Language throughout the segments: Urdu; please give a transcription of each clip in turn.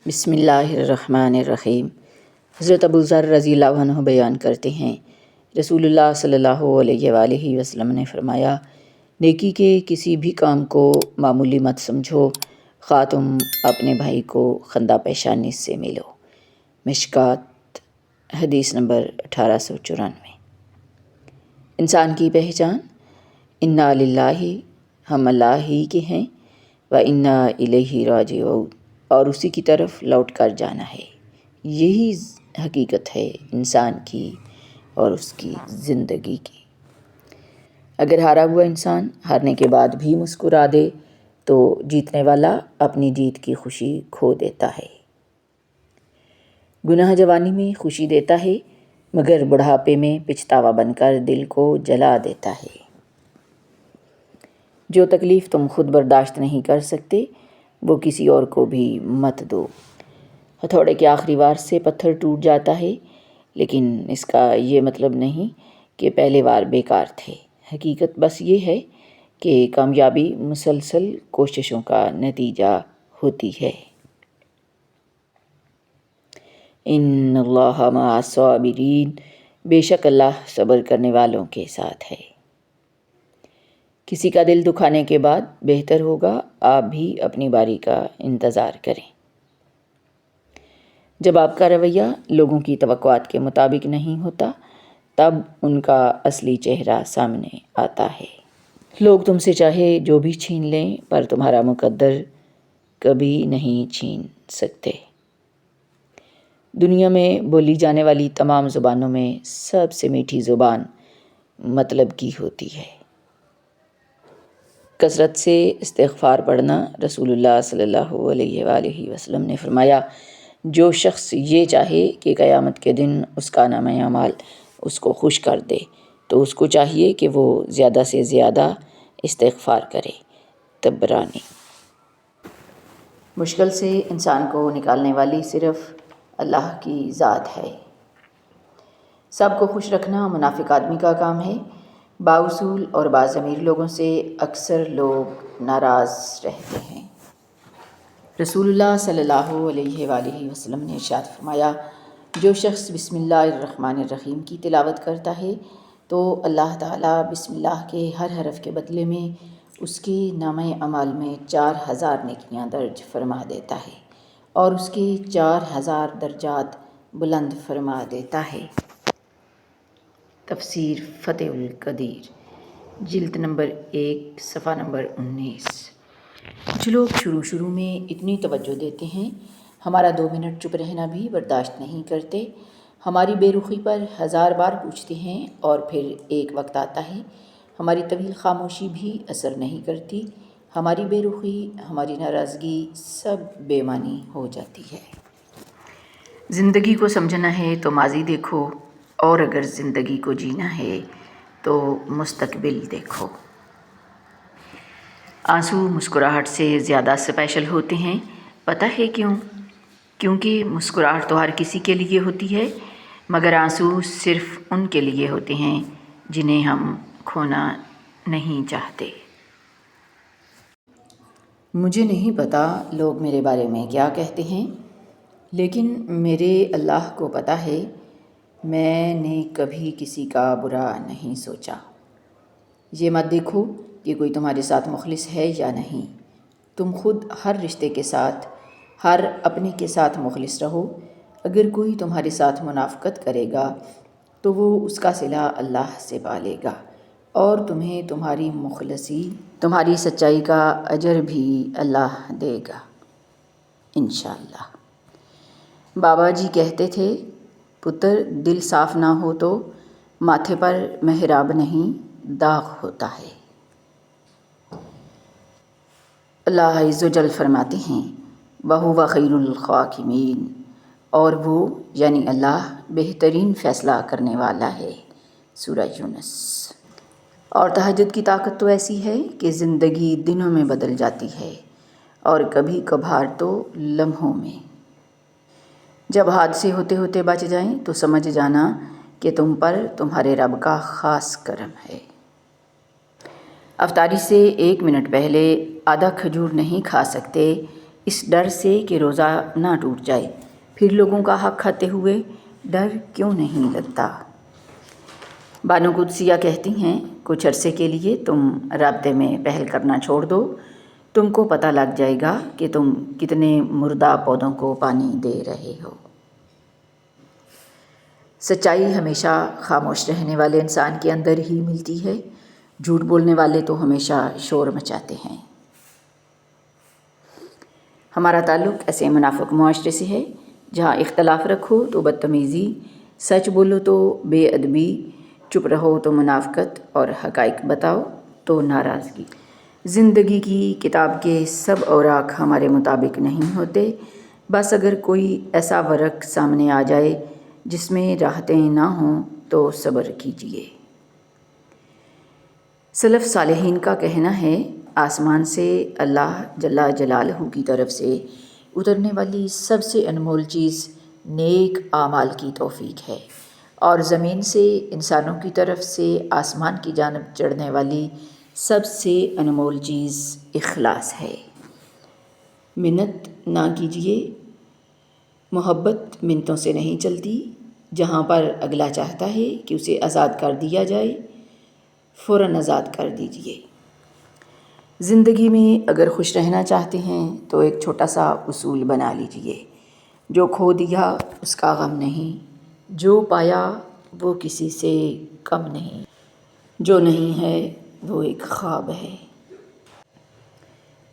بسم اللہ الرحمن الرحیم۔ حضرت ابو ذر رضی اللہ عنہ بیان کرتے ہیں، رسول اللہ صلی اللہ علیہ وآلہ وسلم نے فرمایا، نیکی کے کسی بھی کام کو معمولی مت سمجھو، خواہ تم اپنے بھائی کو خندہ پیشانی سے ملو۔ مشکوٰۃ حدیث نمبر 1894۔ انسان کی پہچان، انا للہ، ہم اللہ ہی کے ہیں، وانا الیہ راجعون، اور اسی کی طرف لوٹ کر جانا ہے۔ یہی حقیقت ہے انسان کی اور اس کی زندگی کی۔ اگر ہارا ہوا انسان ہارنے کے بعد بھی مسکرا دے تو جیتنے والا اپنی جیت کی خوشی کھو دیتا ہے۔ گناہ جوانی میں خوشی دیتا ہے، مگر بڑھاپے میں پچھتاوا بن کر دل کو جلا دیتا ہے۔ جو تکلیف تم خود برداشت نہیں کر سکتے وہ کسی اور کو بھی مت دو۔ ہتھوڑے کے آخری وار سے پتھر ٹوٹ جاتا ہے، لیکن اس کا یہ مطلب نہیں کہ پہلے وار بیکار تھے۔ حقیقت بس یہ ہے کہ کامیابی مسلسل کوششوں کا نتیجہ ہوتی ہے۔ ان اللہ مع الصابرین، بے شک اللہ صبر کرنے والوں کے ساتھ ہے۔ کسی کا دل دکھانے کے بعد بہتر ہوگا آپ بھی اپنی باری کا انتظار کریں۔ جب آپ کا رویہ لوگوں کی توقعات کے مطابق نہیں ہوتا تب ان کا اصلی چہرہ سامنے آتا ہے۔ لوگ تم سے چاہے جو بھی چھین لیں پر تمہارا مقدر کبھی نہیں چھین سکتے۔ دنیا میں بولی جانے والی تمام زبانوں میں سب سے میٹھی زبان مطلب کی ہوتی ہے۔ کثرت سے استغفار پڑھنا، رسول اللہ صلی اللہ علیہ وآلہ وسلم نے فرمایا، جو شخص یہ چاہے کہ قیامت کے دن اس کا نامہ اعمال اس کو خوش کر دے تو اس کو چاہیے کہ وہ زیادہ سے زیادہ استغفار کرے۔ طبرانی۔ مشکل سے انسان کو نکالنے والی صرف اللہ کی ذات ہے۔ سب کو خوش رکھنا منافق آدمی کا کام ہے۔ بااصول اور باضمیر لوگوں سے اکثر لوگ ناراض رہتے ہیں۔ رسول اللہ صلی اللہ علیہ وآلہ وسلم نے ارشاد فرمایا، جو شخص بسم اللہ الرحمن الرحیم کی تلاوت کرتا ہے تو اللہ تعالیٰ بسم اللہ کے ہر حرف کے بدلے میں اس کے نامہ اعمال میں 4000 نیکیاں درج فرما دیتا ہے اور اس کے 4000 درجات بلند فرما دیتا ہے۔ تفسیر فتح القدیر، جلد نمبر 1، صفحہ نمبر 19۔ کچھ لوگ شروع میں اتنی توجہ دیتے ہیں، ہمارا 2 منٹ چپ رہنا بھی برداشت نہیں کرتے، ہماری بے رخی پر 1000 بار پوچھتے ہیں، اور پھر ایک وقت آتا ہے ہماری طویل خاموشی بھی اثر نہیں کرتی، ہماری بے رخی، ہماری ناراضگی سب بے معنی ہو جاتی ہے۔ زندگی کو سمجھنا ہے تو ماضی دیکھو، اور اگر زندگی کو جینا ہے تو مستقبل دیکھو۔ آنسو مسکراہٹ سے زیادہ اسپیشل ہوتے ہیں، پتہ ہے کیوں؟ کیونکہ مسکراہٹ تو ہر کسی کے لیے ہوتی ہے، مگر آنسو صرف ان کے لیے ہوتے ہیں جنہیں ہم کھونا نہیں چاہتے۔ مجھے نہیں پتا لوگ میرے بارے میں کیا کہتے ہیں، لیکن میرے اللہ کو پتہ ہے میں نے کبھی کسی کا برا نہیں سوچا۔ یہ مت دیکھو کہ کوئی تمہارے ساتھ مخلص ہے یا نہیں، تم خود ہر رشتے کے ساتھ، ہر اپنے کے ساتھ مخلص رہو۔ اگر کوئی تمہارے ساتھ منافقت کرے گا تو وہ اس کا صلہ اللہ سے پالے گا، اور تمہیں تمہاری مخلصی، تمہاری سچائی کا اجر بھی اللہ دے گا انشاءاللہ۔ بابا جی کہتے تھے، پتر دل صاف نہ ہو تو ماتھے پر محراب نہیں داغ ہوتا ہے۔ اللہ عز و جل فرماتے ہیں، وَهُوَ خَيْرُ الْحَاكِمِينَ، اور وہ یعنی اللہ بہترین فیصلہ کرنے والا ہے۔ سورہ یونس۔ اور تہجد کی طاقت تو ایسی ہے کہ زندگی دنوں میں بدل جاتی ہے، اور کبھی کبھار تو لمحوں میں۔ جب حادثے ہوتے ہوتے بچ جائیں تو سمجھ جانا کہ تم پر تمہارے رب کا خاص کرم ہے۔ افطاری سے 1 منٹ پہلے آدھا کھجور نہیں کھا سکتے، اس ڈر سے کہ روزہ نہ ٹوٹ جائے، پھر لوگوں کا حق کھاتے ہوئے ڈر کیوں نہیں لگتا؟ بانو قدسیہ کہتی ہیں، کچھ عرصے کے لیے تم رابطے میں پہل کرنا چھوڑ دو، تم کو پتہ لگ جائے گا کہ تم کتنے مردہ پودوں کو پانی دے رہے ہو۔ سچائی ہمیشہ خاموش رہنے والے انسان کے اندر ہی ملتی ہے، جھوٹ بولنے والے تو ہمیشہ شور مچاتے ہیں۔ ہمارا تعلق ایسے منافق معاشرے سے ہے جہاں اختلاف رکھو تو بدتمیزی، سچ بولو تو بے ادبی، چپ رہو تو منافقت اور حقائق بتاؤ تو ناراضگی۔ زندگی کی کتاب کے سب اوراق ہمارے مطابق نہیں ہوتے، بس اگر کوئی ایسا ورق سامنے آ جائے جس میں راحتیں نہ ہوں تو صبر کیجیے۔ سلف صالحین کا کہنا ہے، آسمان سے اللہ جل جلالہ کی طرف سے اترنے والی سب سے انمول چیز نیک اعمال کی توفیق ہے، اور زمین سے انسانوں کی طرف سے آسمان کی جانب چڑھنے والی سب سے انمول چیز اخلاص ہے۔ منت نہ کیجیے، محبت منتوں سے نہیں چلتی۔ جہاں پر اگلا چاہتا ہے کہ اسے آزاد کر دیا جائے، فوراً آزاد کر دیجیے۔ زندگی میں اگر خوش رہنا چاہتے ہیں تو ایک چھوٹا سا اصول بنا لیجیے، جو کھو دیا اس کا غم نہیں، جو پایا وہ کسی سے کم نہیں، جو نہیں ہے وہ ایک خواب ہے،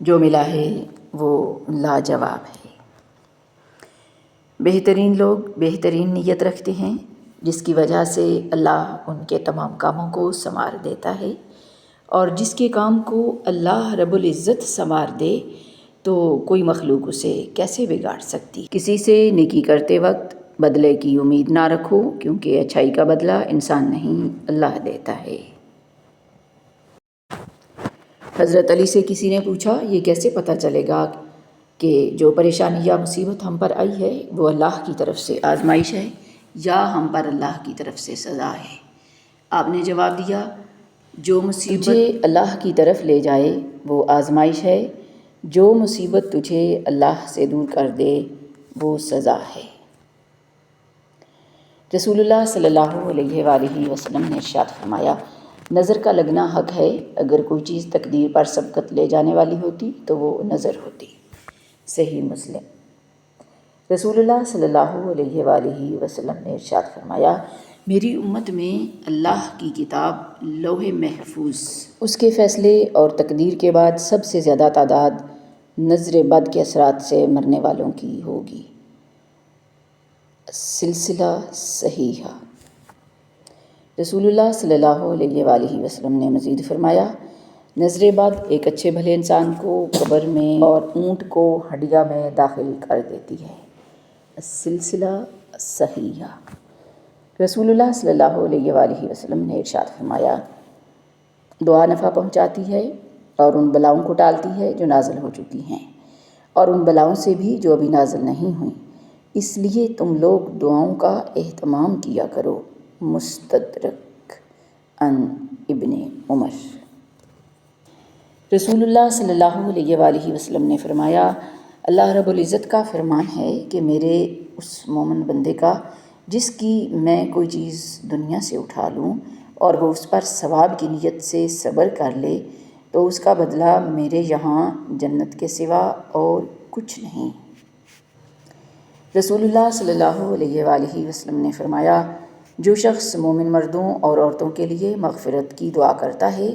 جو ملا ہے وہ لاجواب ہے۔ بہترین لوگ بہترین نیت رکھتے ہیں، جس کی وجہ سے اللہ ان کے تمام کاموں کو سنوار دیتا ہے، اور جس کے کام کو اللہ رب العزت سنوار دے تو کوئی مخلوق اسے کیسے بگاڑ سکتی۔ کسی سے نیکی کرتے وقت بدلے کی امید نہ رکھو، کیونکہ اچھائی کا بدلہ انسان نہیں اللہ دیتا ہے۔ حضرت علی سے کسی نے پوچھا، یہ کیسے پتہ چلے گا کہ جو پریشانی یا مصیبت ہم پر آئی ہے وہ اللہ کی طرف سے آزمائش ہے یا ہم پر اللہ کی طرف سے سزا ہے؟ آپ نے جواب دیا، جو مصیبت تجھے اللہ کی طرف لے جائے وہ آزمائش ہے، جو مصیبت تجھے اللہ سے دور کر دے وہ سزا ہے۔ رسول اللہ صلی اللہ علیہ وآلہ وسلم نے ارشاد فرمایا، نظر کا لگنا حق ہے، اگر کوئی چیز تقدیر پر سبقت لے جانے والی ہوتی تو وہ نظر ہوتی۔ صحیح مسلم۔ رسول اللہ صلی اللہ علیہ وآلہ وسلم نے ارشاد فرمایا، میری امت میں اللہ کی کتاب لوح محفوظ، اس کے فیصلے اور تقدیر کے بعد سب سے زیادہ تعداد نظر بد کے اثرات سے مرنے والوں کی ہوگی۔ سلسلہ صحیحہ۔ رسول اللہ صلی اللہ علیہ وآلہ وسلم نے مزید فرمایا، نظر بد ایک اچھے بھلے انسان کو قبر میں اور اونٹ کو ہڈیا میں داخل کر دیتی ہے۔ سلسلہ صحیحہ۔ رسول اللہ صلی اللہ علیہ وآلہ وسلم نے ارشاد فرمایا، دعا نفع پہنچاتی ہے اور ان بلاؤں کو ٹالتی ہے جو نازل ہو چکی ہیں، اور ان بلاؤں سے بھی جو ابھی نازل نہیں ہوئیں، اس لیے تم لوگ دعاؤں کا اہتمام کیا کرو۔ مستدرک ان ابن عمر۔ رسول اللہ صلی اللہ علیہ وآلہ وسلم نے فرمایا، اللہ رب العزت کا فرمان ہے کہ میرے اس مومن بندے کا جس کی میں کوئی چیز دنیا سے اٹھا لوں اور وہ اس پر ثواب کی نیت سے صبر کر لے تو اس کا بدلہ میرے یہاں جنت کے سوا اور کچھ نہیں۔ رسول اللہ صلی اللہ علیہ وآلہ وسلم نے فرمایا، جو شخص مومن مردوں اور عورتوں کے لیے مغفرت کی دعا کرتا ہے،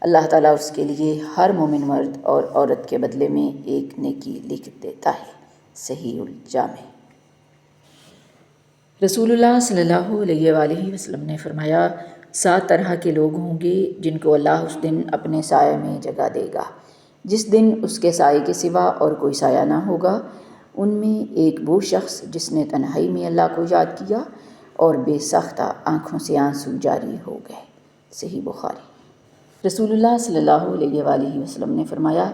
اللہ تعالیٰ اس کے لیے ہر مومن مرد اور عورت کے بدلے میں ایک نیکی لکھ دیتا ہے۔ صحیح الجامع۔ رسول اللہ صلی اللہ علیہ وآلہ وسلم نے فرمایا، 7 طرح کے لوگ ہوں گے جن کو اللہ اس دن اپنے سائے میں جگہ دے گا، جس دن اس کے سائے کے سوا اور کوئی سایہ نہ ہوگا۔ ان میں ایک وہ شخص جس نے تنہائی میں اللہ کو یاد کیا اور بے ساختہ آنکھوں سے آنسو جاری ہو گئے۔ صحیح بخاری۔ رسول اللہ صلی اللہ علیہ وآلہ وسلم نے فرمایا،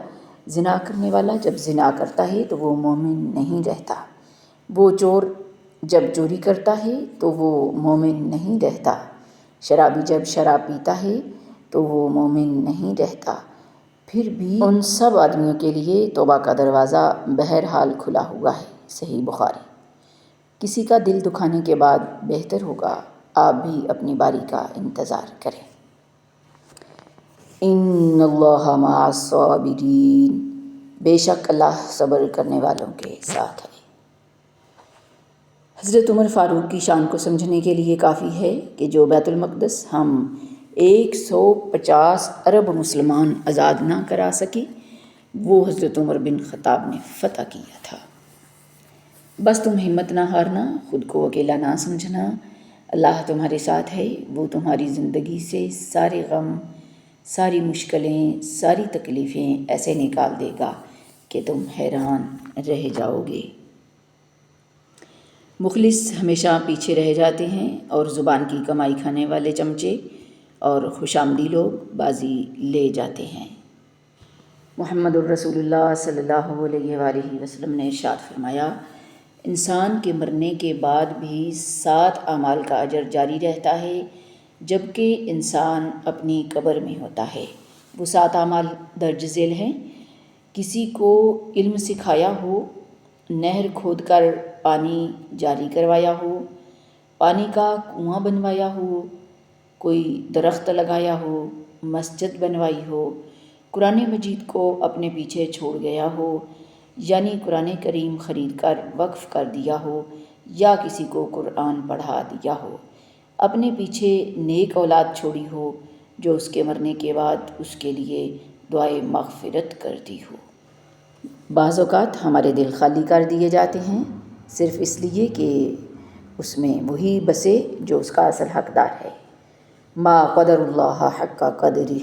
زنا کرنے والا جب زنا کرتا ہے تو وہ مومن نہیں رہتا، وہ چور جب چوری کرتا ہے تو وہ مومن نہیں رہتا، شرابی جب شراب پیتا ہے تو وہ مومن نہیں رہتا، پھر بھی ان سب آدمیوں کے لیے توبہ کا دروازہ بہرحال کھلا ہوا ہے۔ صحیح بخاری۔ کسی کا دل دکھانے کے بعد بہتر ہوگا آپ بھی اپنی باری کا انتظار کریں۔ ان اللہ مع الصابرین، بے شک اللہ صبر کرنے والوں کے ساتھ ہے۔ حضرت عمر فاروق کی شان کو سمجھنے کے لیے کافی ہے کہ جو بیت المقدس ہم 150 ارب مسلمان آزاد نہ کرا سکے وہ حضرت عمر بن خطاب نے فتح کیا تھا۔ بس تم ہمت نہ ہارنا، خود کو اکیلا نہ سمجھنا، اللہ تمہارے ساتھ ہے، وہ تمہاری زندگی سے سارے غم، ساری مشکلیں، ساری تکلیفیں ایسے نکال دے گا کہ تم حیران رہ جاؤ گے۔ مخلص ہمیشہ پیچھے رہ جاتے ہیں اور زبان کی کمائی کھانے والے چمچے اور خوشامدی لوگ بازی لے جاتے ہیں۔ محمد الرسول اللہ صلی اللہ علیہ وآلہ وسلم نے ارشاد فرمایا، انسان کے مرنے کے بعد بھی 7 اعمال کا اجر جاری رہتا ہے جبکہ انسان اپنی قبر میں ہوتا ہے۔ وہ 7 اعمال درج ذیل ہیں: کسی کو علم سکھایا ہو، نہر کھود کر پانی جاری کروایا ہو، پانی کا کنواں بنوایا ہو، کوئی درخت لگایا ہو، مسجد بنوائی ہو، قرآن مجید کو اپنے پیچھے چھوڑ گیا ہو، یعنی قرآن کریم خرید کر وقف کر دیا ہو یا کسی کو قرآن پڑھا دیا ہو، اپنے پیچھے نیک اولاد چھوڑی ہو جو اس کے مرنے کے بعد اس کے لیے دعائے مغفرت کرتی ہو۔ بعض اوقات ہمارے دل خالی کر دیے جاتے ہیں صرف اس لیے کہ اس میں وہی بسے جو اس کا اصل حقدار ہے۔ ما قدر اللہ حق قدری۔